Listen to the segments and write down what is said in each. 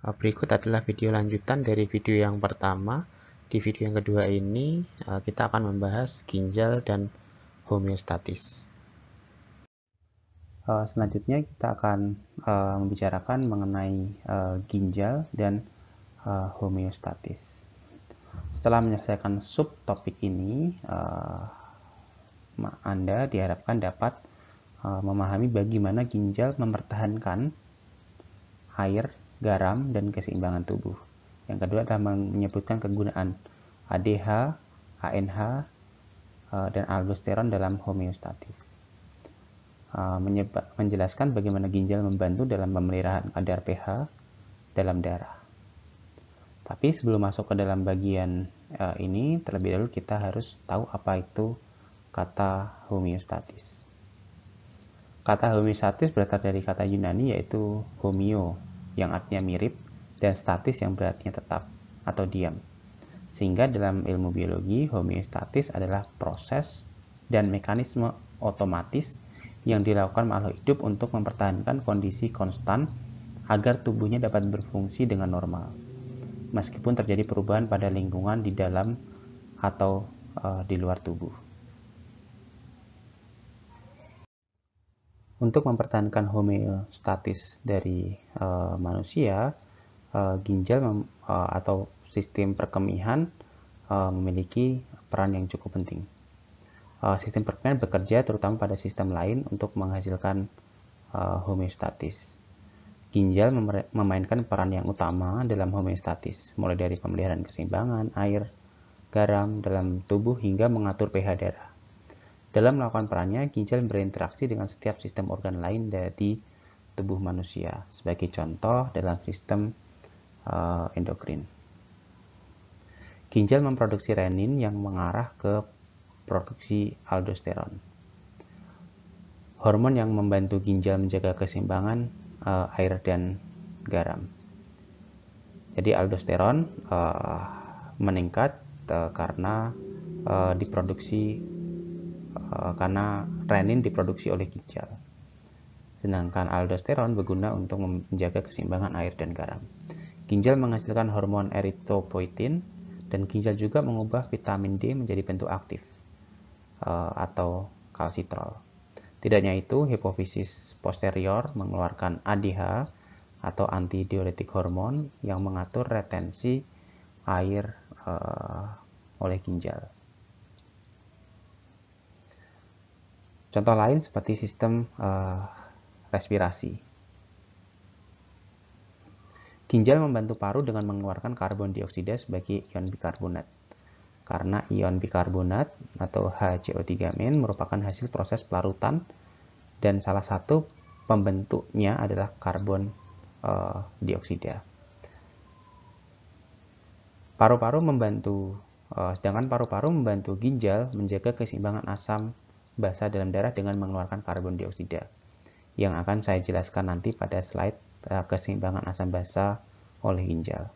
Berikut adalah video lanjutan dari video yang pertama. Di video yang kedua ini kita akan membahas ginjal dan homeostatis. Selanjutnya kita akan membicarakan mengenai ginjal dan homeostatis. Setelah menyelesaikan subtopik ini, Anda diharapkan dapat memahami bagaimana ginjal mempertahankan air, garam, dan keseimbangan tubuh. Yang kedua adalah menyebutkan kegunaan ADH, ANH, dan aldosteron dalam homeostatis. Menjelaskan bagaimana ginjal membantu dalam pemeliharaan kadar pH dalam darah. Tapi sebelum masuk ke dalam bagian ini, terlebih dahulu kita harus tahu apa itu kata homeostatis. Kata homeostatis berasal dari kata Yunani yaitu homeo, yang artinya mirip, dan statis yang berarti tetap atau diam. Sehingga dalam ilmu biologi, homeostatis adalah proses dan mekanisme otomatis yang dilakukan makhluk hidup untuk mempertahankan kondisi konstan agar tubuhnya dapat berfungsi dengan normal, meskipun terjadi perubahan pada lingkungan di dalam atau di luar tubuh. Untuk mempertahankan homeostatis dari manusia, ginjal atau sistem perkemihan memiliki peran yang cukup penting. Sistem perkemihan bekerja terutama pada sistem lain untuk menghasilkan homeostatis. Ginjal memainkan peran yang utama dalam homeostatis, mulai dari pemeliharaan keseimbangan air, garam dalam tubuh hingga mengatur pH darah. Dalam melakukan perannya, ginjal berinteraksi dengan setiap sistem organ lain dari tubuh manusia, sebagai contoh dalam sistem endokrin. Ginjal memproduksi renin yang mengarah ke produksi aldosteron, hormon yang membantu ginjal menjaga keseimbangan air dan garam. Jadi aldosteron meningkat karena karena renin diproduksi oleh ginjal. Sedangkan aldosteron berguna untuk menjaga keseimbangan air dan garam. Ginjal menghasilkan hormon eritropoietin, dan ginjal juga mengubah vitamin D menjadi bentuk aktif atau kalsitrol. Tidak hanya itu, hipofisis posterior mengeluarkan ADH atau antidiuretik hormon yang mengatur retensi air oleh ginjal. Contoh lain seperti sistem respirasi. Ginjal membantu paru dengan mengeluarkan karbon dioksida sebagai ion bikarbonat. Karena ion bikarbonat atau HCO3- merupakan hasil proses pelarutan dan salah satu pembentuknya adalah karbon dioksida. Sedangkan paru-paru membantu ginjal menjaga keseimbangan asam basa dalam darah dengan mengeluarkan karbon dioksida, yang akan saya jelaskan nanti pada slide keseimbangan asam basa oleh ginjal.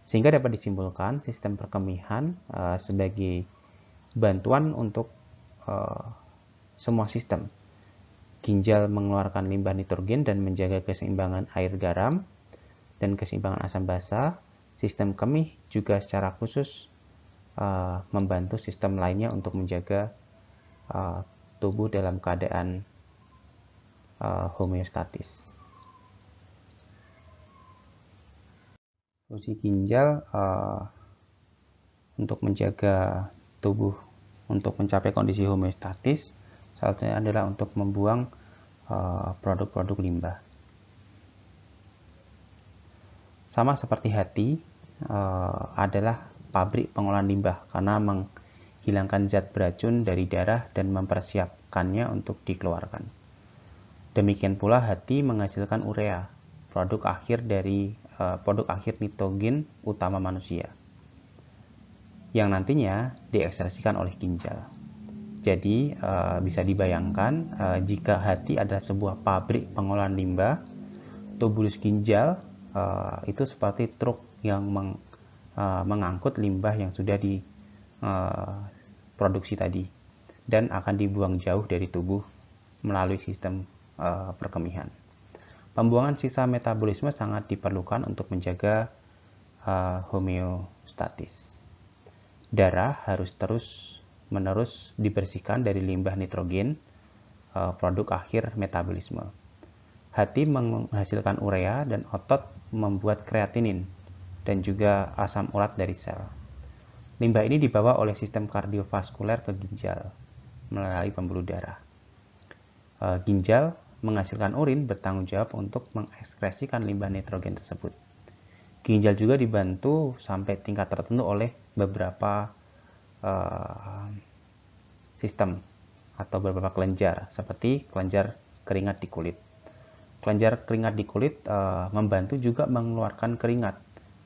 Sehingga dapat disimpulkan sistem perkemihan sebagai bantuan untuk semua sistem. Ginjal mengeluarkan limbah nitrogen dan menjaga keseimbangan air garam dan keseimbangan asam basa. Sistem kemih juga secara khusus membantu sistem lainnya untuk menjaga tubuh dalam keadaan homeostatis. Fungsi ginjal untuk menjaga tubuh untuk mencapai kondisi homeostatis salah satunya adalah untuk membuang produk-produk limbah. Sama seperti hati, adalah pabrik pengolahan limbah karena menghilangkan zat beracun dari darah dan mempersiapkannya untuk dikeluarkan. Demikian pula hati menghasilkan urea, produk akhir nitrogen utama manusia, yang nantinya diekspresikan oleh ginjal. Jadi bisa dibayangkan jika hati adalah sebuah pabrik pengolahan limbah, tubulus ginjal itu seperti truk yang mengangkut limbah yang sudah diproduksi tadi dan akan dibuang jauh dari tubuh melalui sistem perkemihan. Pembuangan sisa metabolisme sangat diperlukan untuk menjaga homeostatis. Darah harus terus-menerus dibersihkan dari limbah nitrogen, produk akhir metabolisme. Hati menghasilkan urea dan otot membuat kreatinin dan juga asam urat dari sel. Limbah ini dibawa oleh sistem kardiovaskuler ke ginjal melalui pembuluh darah. Ginjal menghasilkan urin bertanggung jawab untuk mengekskresikan limbah nitrogen tersebut. Ginjal juga dibantu sampai tingkat tertentu oleh beberapa sistem atau beberapa kelenjar, seperti kelenjar keringat di kulit. Kelenjar keringat di kulit membantu juga mengeluarkan keringat,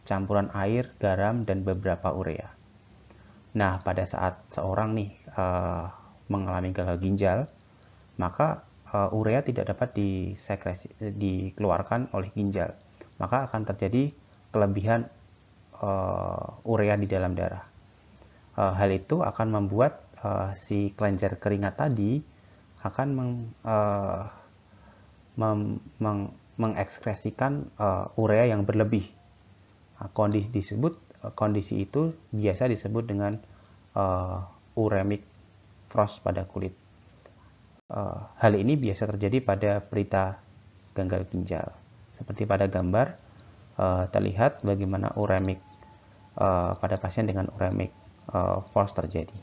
campuran air, garam, dan beberapa urea. Nah, pada saat seorang mengalami gagal ginjal, maka urea tidak dapat dikeluarkan oleh ginjal, maka akan terjadi kelebihan urea di dalam darah. Hal itu akan membuat si kelenjar keringat tadi akan mengekskresikan urea yang berlebih. Kondisi itu biasa disebut dengan uremic frost pada kulit. Hal ini biasa terjadi pada penderita gagal ginjal. Seperti pada gambar terlihat bagaimana uremic pada pasien dengan uremic frost terjadi.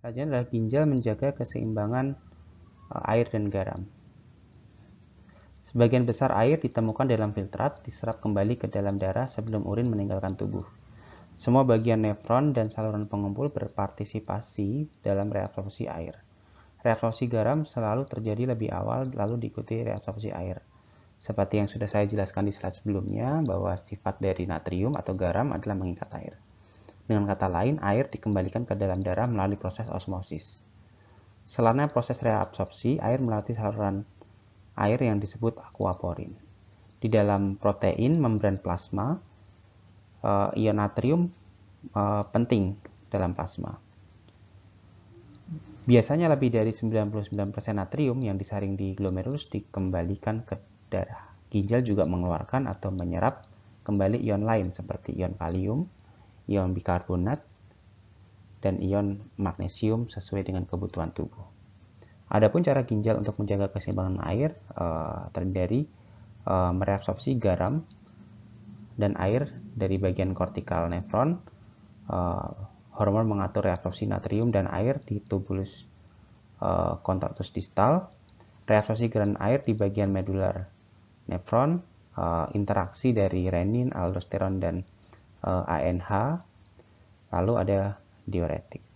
Sajian adalah ginjal menjaga keseimbangan air dan garam. Sebagian besar air ditemukan dalam filtrat, diserap kembali ke dalam darah sebelum urin meninggalkan tubuh. Semua bagian nefron dan saluran pengumpul berpartisipasi dalam reabsorpsi air. Reabsorpsi garam selalu terjadi lebih awal, lalu diikuti reabsorpsi air. Seperti yang sudah saya jelaskan di slide sebelumnya, bahwa sifat dari natrium atau garam adalah mengikat air. Dengan kata lain, air dikembalikan ke dalam darah melalui proses osmosis. Selama proses reabsorpsi, air melewati saluran air yang disebut aquaporin. Di dalam protein membran plasma, ion natrium penting dalam plasma. Biasanya lebih dari 99% natrium yang disaring di glomerulus dikembalikan ke darah. Ginjal juga mengeluarkan atau menyerap kembali ion lain seperti ion kalium, ion bikarbonat, dan ion magnesium sesuai dengan kebutuhan tubuh. Adapun cara ginjal untuk menjaga keseimbangan air terdiri dari mereabsorpsi garam dan air dari bagian kortikal nefron, hormon mengatur reabsorpsi natrium dan air di tubulus contractus distal, reabsorpsi garam air di bagian medular nefron, interaksi dari renin, aldosteron, dan ANH, lalu ada diuretik.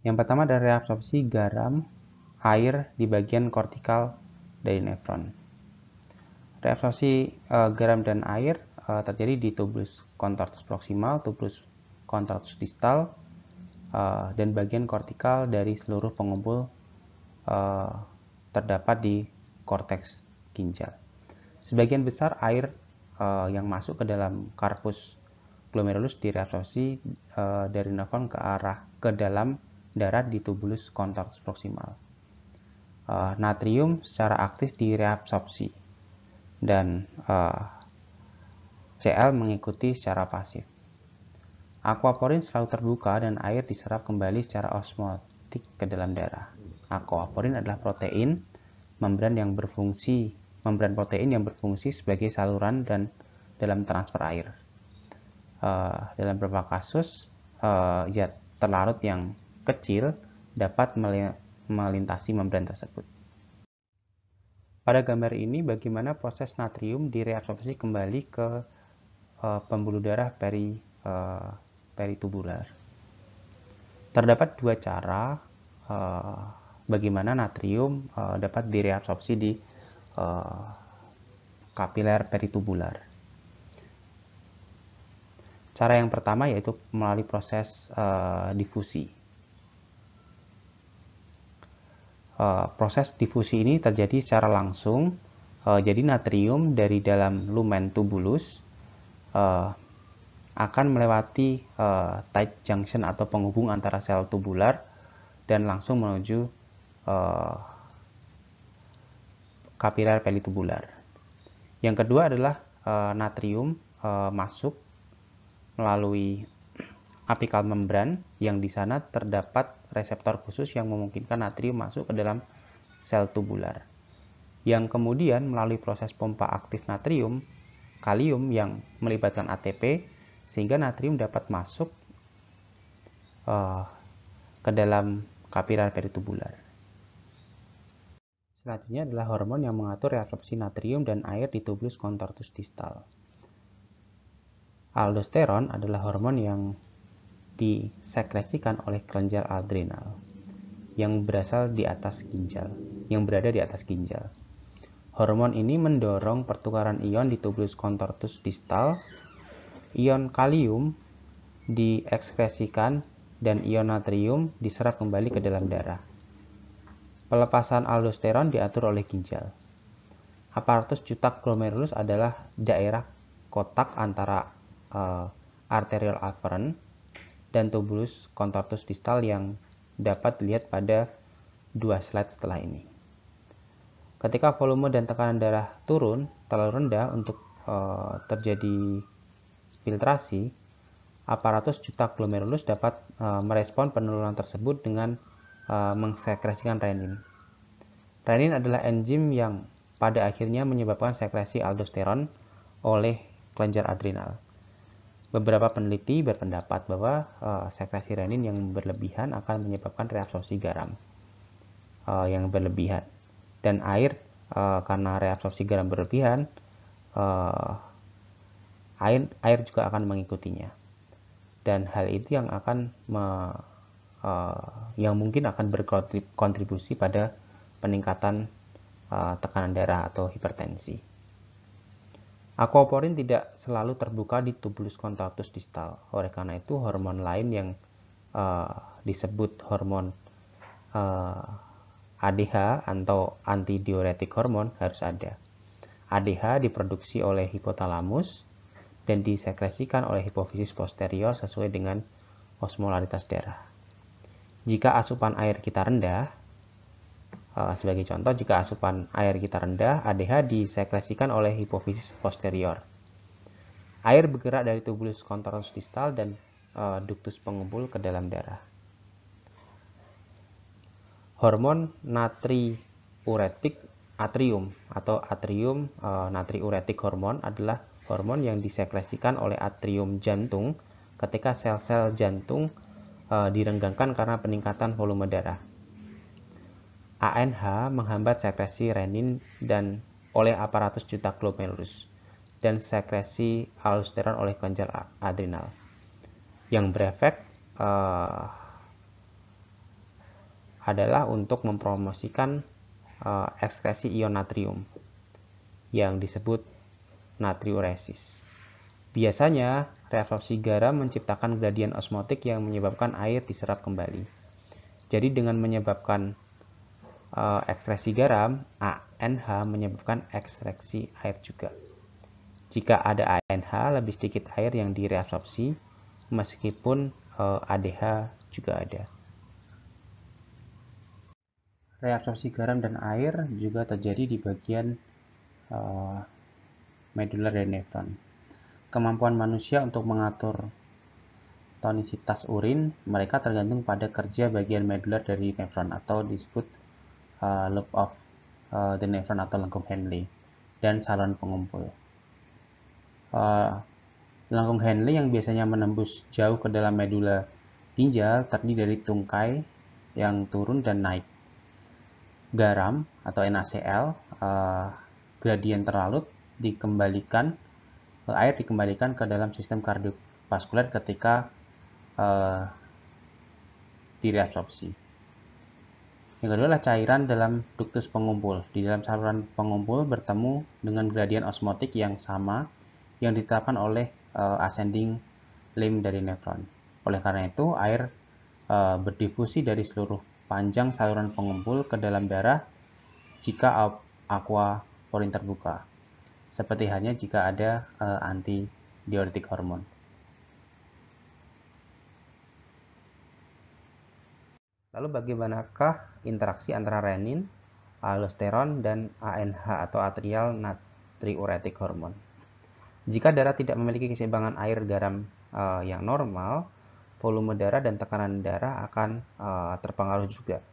Yang pertama adalah reabsorpsi garam air di bagian kortikal dari nefron. Reabsorpsi garam dan air terjadi di tubulus contractus proximal, tubulus contractus distal, dan bagian kortikal dari seluruh pengumpul terdapat di korteks ginjal. Sebagian besar air yang masuk ke dalam karpus glomerulus direabsorpsi dari nefron ke dalam darah di tubulus contractus proximal. Natrium secara aktif direabsorpsi dan Cl mengikuti secara pasif. Aquaporin selalu terbuka dan air diserap kembali secara osmotik ke dalam darah. Aquaporin adalah membran protein yang berfungsi sebagai saluran dan dalam transfer air. Dalam beberapa kasus, zat terlarut yang kecil dapat melintasi membran tersebut. Pada gambar ini, bagaimana proses natrium direabsorpsi kembali ke pembuluh darah peritubular. Terdapat dua cara bagaimana natrium dapat direabsorpsi di kapiler peritubular. Cara yang pertama yaitu melalui proses difusi. Proses difusi ini terjadi secara langsung, jadi natrium dari dalam lumen tubulus akan melewati tight junction atau penghubung antara sel tubular dan langsung menuju kapiler pelitubular. Yang kedua adalah natrium masuk melalui apikal membran yang di sana terdapat reseptor khusus yang memungkinkan natrium masuk ke dalam sel tubular. Yang kemudian melalui proses pompa aktif natrium, kalium yang melibatkan ATP sehingga natrium dapat masuk ke dalam kapiler peritubular. Selanjutnya adalah hormon yang mengatur reabsorpsi natrium dan air di tubulus contortus distal. Aldosteron adalah hormon yang disekresikan oleh kelenjar adrenal yang berada di atas ginjal. Hormon ini mendorong pertukaran ion di tubulus contortus distal. Ion kalium diekskresikan dan ion natrium diserap kembali ke dalam darah. Pelepasan aldosteron diatur oleh ginjal. Aparatus jutak glomerulus adalah daerah kotak antara arteriole afferent dan tubulus contortus distal yang dapat dilihat pada 2 slide setelah ini. Ketika volume dan tekanan darah turun terlalu rendah untuk terjadi filtrasi, aparatus jutak glomerulus dapat merespon penurunan tersebut dengan mengsekresikan renin. Renin adalah enzim yang pada akhirnya menyebabkan sekresi aldosteron oleh kelenjar adrenal. Beberapa peneliti berpendapat bahwa sekresi renin yang berlebihan akan menyebabkan reabsorpsi garam yang berlebihan. Dan air, karena reabsorpsi garam berlebihan, air juga akan mengikutinya. Dan hal itu yang mungkin akan berkontribusi pada peningkatan tekanan darah atau hipertensi. Aquaporin tidak selalu terbuka di tubulus contortus distal. Oleh karena itu, hormon lain yang disebut hormon ADH atau antidiuretik hormon harus ada. ADH diproduksi oleh hipotalamus dan disekresikan oleh hipofisis posterior sesuai dengan osmolaritas darah. Jika asupan air kita rendah, sebagai contoh, jika asupan air kita rendah, ADH disekresikan oleh hipofisis posterior. Air bergerak dari tubulus contortus distal dan duktus pengumpul ke dalam darah. Hormon natriuretik atrium atau atrium natriuretik hormon adalah hormon yang disekresikan oleh atrium jantung ketika sel-sel jantung direnggangkan karena peningkatan volume darah. ANH menghambat sekresi renin dan oleh aparatus jutak glomerulus dan sekresi aldosteron oleh kelenjar adrenal yang berefek adalah untuk mempromosikan ekskresi ion natrium yang disebut natriuresis. Biasanya, reabsorpsi garam menciptakan gradien osmotik yang menyebabkan air diserap kembali. Jadi dengan menyebabkan ekstraksi garam, ANH menyebabkan ekstraksi air juga. Jika ada ANH, lebih sedikit air yang direabsorpsi, meskipun ADH juga ada. Reabsorpsi garam dan air juga terjadi di bagian medulla dan nefron. Kemampuan manusia untuk mengatur tonisitas urin mereka tergantung pada kerja bagian medular dari nefron atau disebut loop of the nephron atau lengkung Henle dan saluran pengumpul. Lengkung Henle yang biasanya menembus jauh ke dalam medula ginjal terdiri dari tungkai yang turun dan naik. Garam atau NaCl gradien terlalut air dikembalikan ke dalam sistem kardiovaskuler ketika direabsorpsi. Yang kedua adalah cairan dalam duktus pengumpul. Di dalam saluran pengumpul bertemu dengan gradien osmotik yang sama yang ditetapkan oleh ascending limb dari nefron. Oleh karena itu, air berdifusi dari seluruh panjang saluran pengumpul ke dalam darah jika aquaporin terbuka, seperti halnya jika ada antidiuretik hormon. Lalu bagaimanakah interaksi antara renin, aldosteron, dan ANH atau atrial natriuretic hormone? Jika darah tidak memiliki keseimbangan air garam yang normal, volume darah dan tekanan darah akan terpengaruh juga.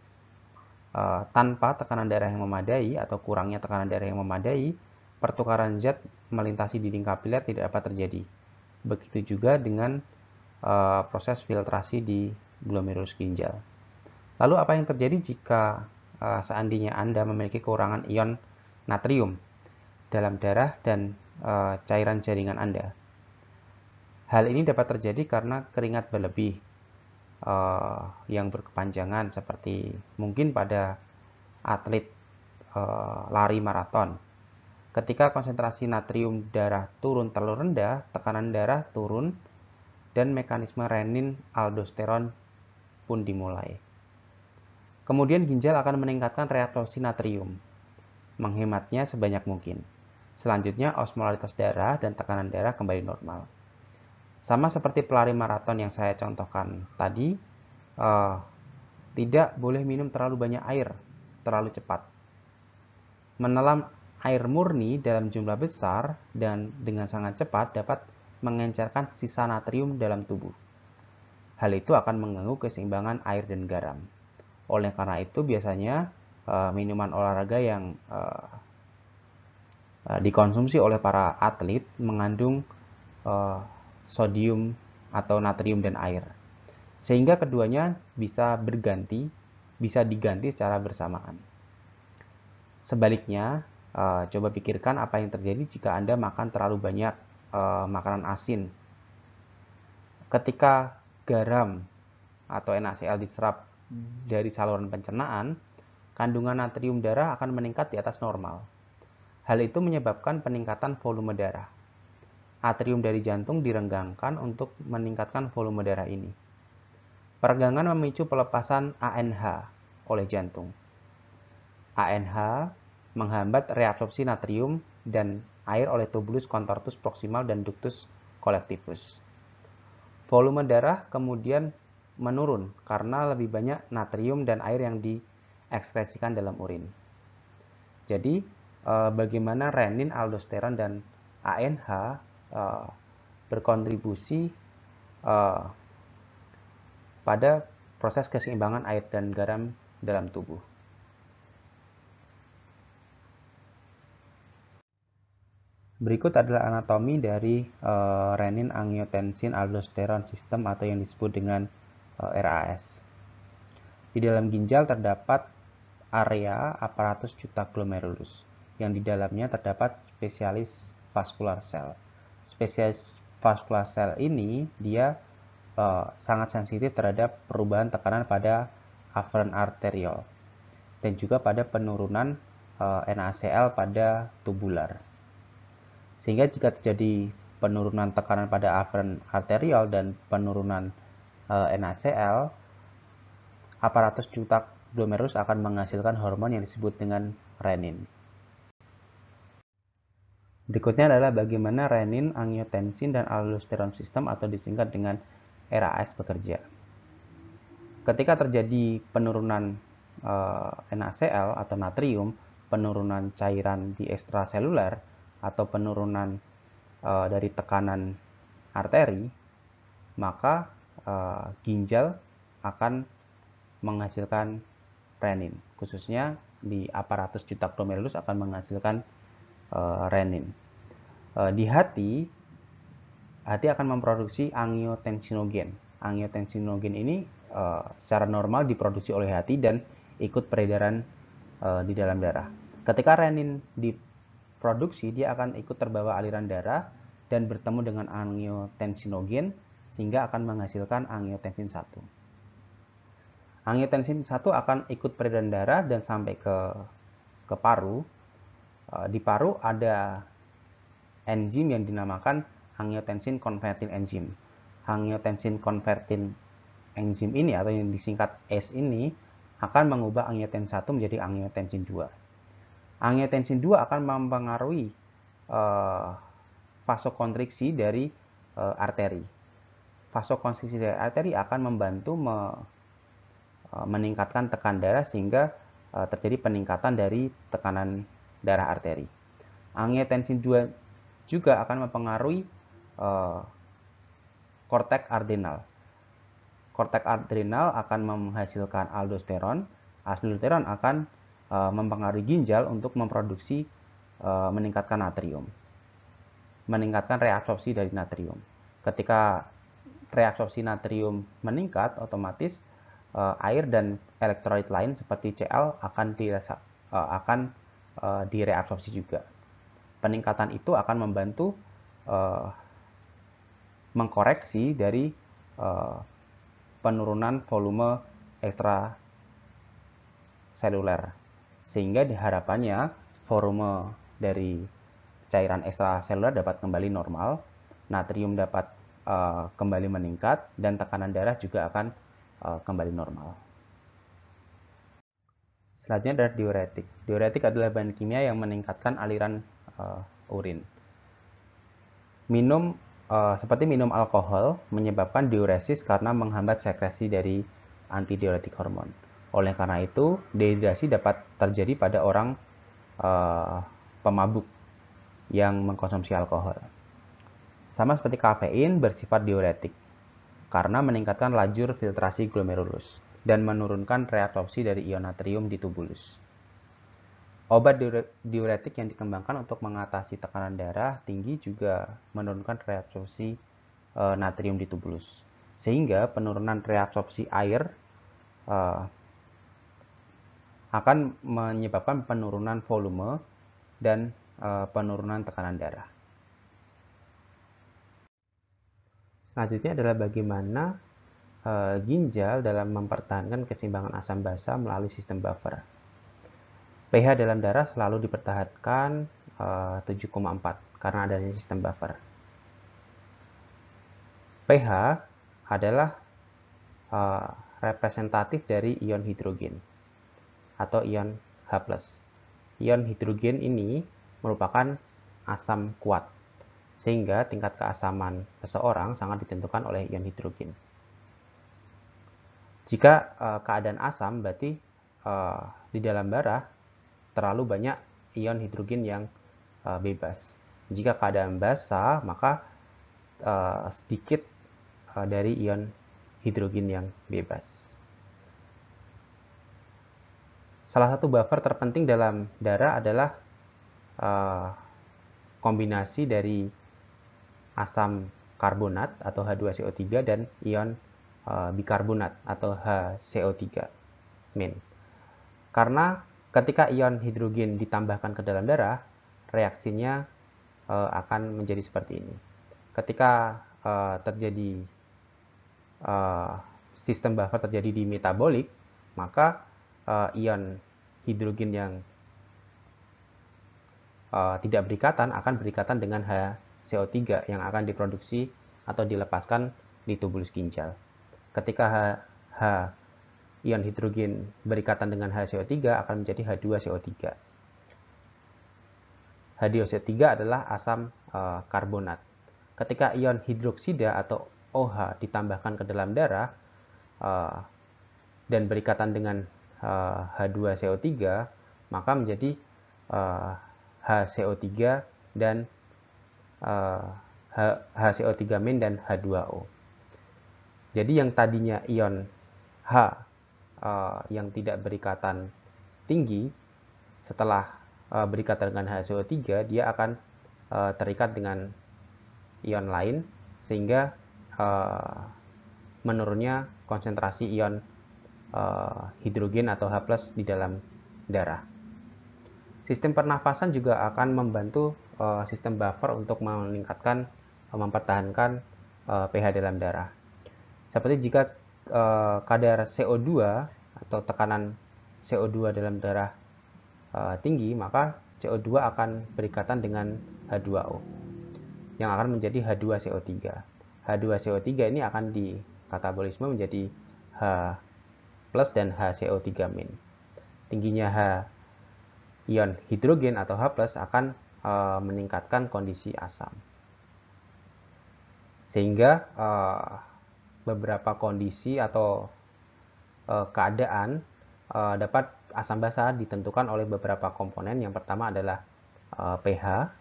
Tanpa tekanan darah yang memadai atau kurangnya tekanan darah yang memadai, pertukaran zat melintasi dinding kapiler tidak dapat terjadi. Begitu juga dengan proses filtrasi di glomerulus ginjal. Lalu apa yang terjadi jika seandainya Anda memiliki kekurangan ion natrium dalam darah dan cairan jaringan Anda? Hal ini dapat terjadi karena keringat berlebih yang berkepanjangan, seperti mungkin pada atlet lari maraton. Ketika konsentrasi natrium darah turun terlalu rendah, tekanan darah turun dan mekanisme renin aldosteron pun dimulai. Kemudian ginjal akan meningkatkan reabsorpsi natrium, menghematnya sebanyak mungkin. Selanjutnya osmolaritas darah dan tekanan darah kembali normal. Sama seperti pelari maraton yang saya contohkan tadi, tidak boleh minum terlalu banyak air terlalu cepat. Menelan air murni dalam jumlah besar dan dengan sangat cepat dapat mengencerkan sisa natrium dalam tubuh. Hal itu akan mengganggu keseimbangan air dan garam. Oleh karena itu biasanya minuman olahraga yang dikonsumsi oleh para atlet mengandung sodium atau natrium dan air, sehingga keduanya bisa diganti secara bersamaan. Sebaliknya, coba pikirkan apa yang terjadi jika Anda makan terlalu banyak makanan asin. Ketika garam atau NaCl diserap dari saluran pencernaan, kandungan natrium darah akan meningkat di atas normal. Hal itu menyebabkan peningkatan volume darah. Atrium dari jantung direnggangkan untuk meningkatkan volume darah ini. Peregangan memicu pelepasan ANH oleh jantung. ANH menghambat reabsorpsi natrium dan air oleh tubulus contortus proximal dan ductus collectivus. Volume darah kemudian menurun karena lebih banyak natrium dan air yang diekskresikan dalam urin. Jadi, bagaimana renin, aldosteron, dan ANH berkontribusi pada proses keseimbangan air dan garam dalam tubuh. Berikut adalah anatomi dari renin angiotensin aldosteron system atau yang disebut dengan RAS. Di dalam ginjal terdapat area aparatus juta glomerulus, yang di dalamnya terdapat spesialis vascular cell. Spesialis vascular cell ini dia sangat sensitif terhadap perubahan tekanan pada afferent arteriole dan juga pada penurunan NaCl pada tubular. Sehingga jika terjadi penurunan tekanan pada afferent arteriole dan penurunan NaCl, aparatus juta glomerulus akan menghasilkan hormon yang disebut dengan renin. Berikutnya adalah bagaimana renin, angiotensin, dan aldosteron system atau disingkat dengan RAS bekerja. Ketika terjadi penurunan NaCl atau natrium, penurunan cairan di ekstraseluler, atau penurunan dari tekanan arteri, maka ginjal akan menghasilkan renin. Khususnya di aparatus juta glomerulus akan menghasilkan renin. Di hati akan memproduksi angiotensinogen. Angiotensinogen ini secara normal diproduksi oleh hati dan ikut peredaran di dalam darah. Ketika renin diproduksi, dia akan ikut terbawa aliran darah dan bertemu dengan angiotensinogen sehingga akan menghasilkan angiotensin 1. Angiotensin 1 akan ikut peredaran darah dan sampai ke paru. Di paru ada enzim yang dinamakan angiotensin converting enzyme. Angiotensin converting enzyme ini atau yang disingkat ACE ini akan mengubah angiotensin 1 menjadi angiotensin 2. Angiotensin 2 akan mempengaruhi vasokonstriksi dari arteri. Vasokonstriksi dari arteri akan membantu meningkatkan tekanan darah sehingga terjadi peningkatan dari tekanan darah arteri. Angiotensin 2 juga akan mempengaruhi korteks adrenal. Korteks adrenal akan menghasilkan aldosteron. Aldosteron akan mempengaruhi ginjal untuk memproduksi meningkatkan natrium, meningkatkan reabsorpsi dari natrium. Ketika reabsorpsi natrium meningkat, otomatis air dan elektrolit lain seperti Cl akan direabsorpsi juga. Peningkatan itu akan membantu mengkoreksi dari penurunan volume ekstraseluler, sehingga harapannya volume dari cairan ekstraseluler dapat kembali normal, natrium dapat kembali meningkat, dan tekanan darah juga akan kembali normal. Selanjutnya adalah diuretik. Diuretik adalah bahan kimia yang meningkatkan aliran urin. Seperti minum alkohol menyebabkan diuresis karena menghambat sekresi dari antidiuretik hormon. Oleh karena itu, dehidrasi dapat terjadi pada orang pemabuk yang mengkonsumsi alkohol. Sama seperti kafein bersifat diuretik karena meningkatkan lajur filtrasi glomerulus dan menurunkan reabsorpsi dari ion natrium di tubulus. Obat diuretik yang dikembangkan untuk mengatasi tekanan darah tinggi juga menurunkan reabsorpsi natrium di tubulus, sehingga penurunan reabsorpsi air akan menyebabkan penurunan volume dan penurunan tekanan darah. Selanjutnya adalah bagaimana ginjal dalam mempertahankan keseimbangan asam basa melalui sistem buffer. pH dalam darah selalu dipertahankan 7,4 karena adanya sistem buffer. pH adalah representatif dari ion hidrogen atau ion H+. Ion hidrogen ini merupakan asam kuat, sehingga tingkat keasaman seseorang sangat ditentukan oleh ion hidrogen. Jika keadaan asam, berarti di dalam darah terlalu banyak ion hidrogen yang bebas. Jika keadaan basa, maka sedikit dari ion hidrogen yang bebas. Salah satu buffer terpenting dalam darah adalah kombinasi dari asam karbonat atau H2CO3 dan ion bikarbonat atau HCO3 min. Karena ketika ion hidrogen ditambahkan ke dalam darah, reaksinya akan menjadi seperti ini. Ketika terjadi sistem buffer terjadi di metabolik, maka ion hidrogen yang tidak berikatan akan berikatan dengan HCO3 yang akan diproduksi atau dilepaskan di tubulus ginjal. Ketika ion hidrogen berikatan dengan HCO3 akan menjadi H2CO3. H2CO3 adalah asam karbonat. Ketika ion hidroksida atau OH ditambahkan ke dalam darah dan berikatan dengan H2CO3, maka menjadi HCO3 dan HCO3- dan H2O. Jadi yang tadinya ion H yang tidak berikatan tinggi, setelah berikatan dengan HCO3, dia akan terikat dengan ion lain, sehingga menurunnya konsentrasi ion hidrogen atau H+ di dalam darah. Sistem pernafasan juga akan membantu sistem buffer untuk meningkatkan, mempertahankan pH dalam darah. Seperti jika kadar CO2 atau tekanan CO2 dalam darah tinggi, maka CO2 akan berikatan dengan H2O yang akan menjadi H2CO3. H2CO3 ini akan dikatabolisme menjadi H+ dan HCO3-. Tingginya ion hidrogen atau H+ akan meningkatkan kondisi asam. Sehingga beberapa kondisi atau keadaan dapat asam basa ditentukan oleh beberapa komponen. Yang pertama adalah pH,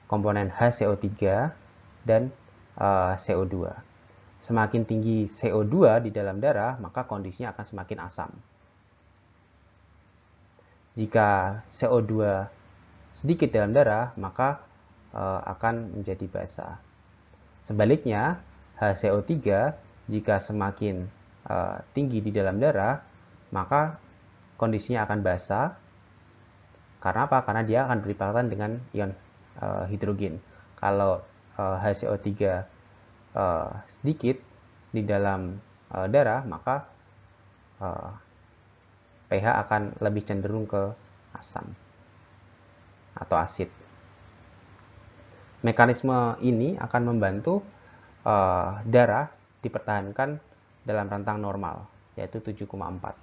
komponen HCO3, dan CO2. Semakin tinggi CO2 di dalam darah, maka kondisinya akan semakin asam. Jika CO2 sedikit dalam darah, maka akan menjadi basa. Sebaliknya, HCO3 jika semakin tinggi di dalam darah, maka kondisinya akan basa. Karena apa? Karena dia akan berlipat dengan ion hidrogen. Kalau HCO3 sedikit di dalam darah, maka pH akan lebih cenderung ke asam atau asid. Mekanisme ini akan membantu darah dipertahankan dalam rentang normal, yaitu 7,4.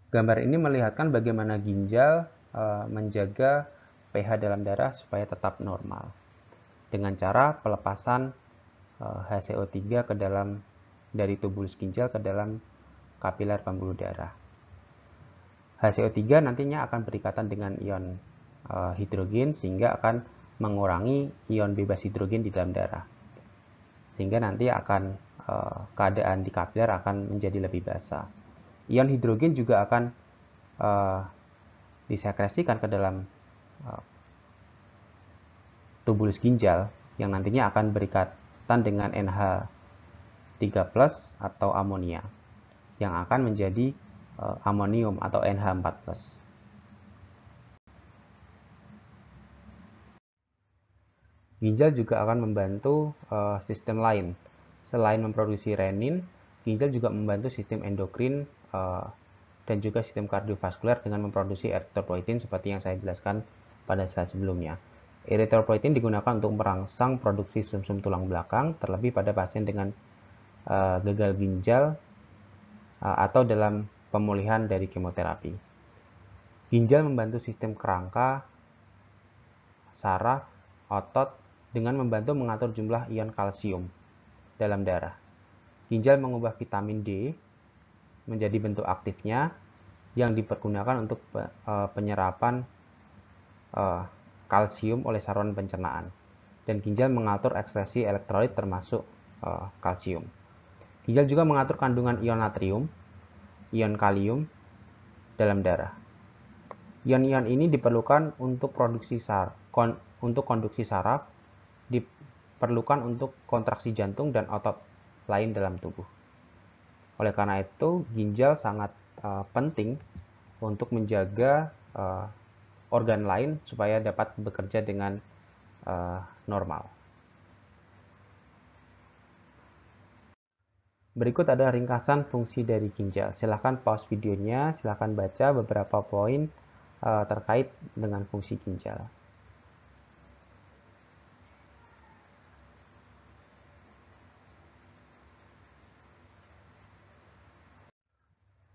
Gambar ini melihatkan bagaimana ginjal menjaga pH dalam darah supaya tetap normal dengan cara pelepasan HCO3 ke dalam dari tubulus ginjal ke dalam kapiler pembuluh darah. HCO3 nantinya akan berikatan dengan ion hidrogen sehingga akan mengurangi ion bebas hidrogen di dalam darah. Sehingga nanti akan keadaan di kapiler akan menjadi lebih basa. Ion hidrogen juga akan disekresikan ke dalam tubulus ginjal yang nantinya akan berikatan dengan NH3+ atau amonia yang akan menjadi amonium atau NH4+. Ginjal juga akan membantu sistem lain. Selain memproduksi renin, ginjal juga membantu sistem endokrin dan juga sistem kardiovaskuler dengan memproduksi eritropoietin seperti yang saya jelaskan pada slide sebelumnya. Eritropoietin digunakan untuk merangsang produksi sumsum tulang belakang, terlebih pada pasien dengan gagal ginjal atau dalam pemulihan dari kemoterapi. Ginjal membantu sistem kerangka, saraf, otot dengan membantu mengatur jumlah ion kalsium dalam darah. Ginjal mengubah vitamin D menjadi bentuk aktifnya yang dipergunakan untuk penyerapan kalsium oleh saluran pencernaan. Dan ginjal mengatur ekspresi elektrolit termasuk kalsium. Ginjal juga mengatur kandungan ion natrium, ion kalium dalam darah. Ion-ion ini diperlukan untuk konduksi saraf, diperlukan untuk kontraksi jantung dan otot lain dalam tubuh. Oleh karena itu, ginjal sangat penting untuk menjaga organ lain supaya dapat bekerja dengan normal. Berikut ada ringkasan fungsi dari ginjal. Silahkan pause videonya, silahkan baca beberapa poin terkait dengan fungsi ginjal.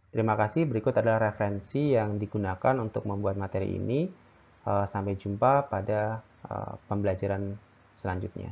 Terima kasih. Berikut adalah referensi yang digunakan untuk membuat materi ini. Sampai jumpa pada pembelajaran selanjutnya.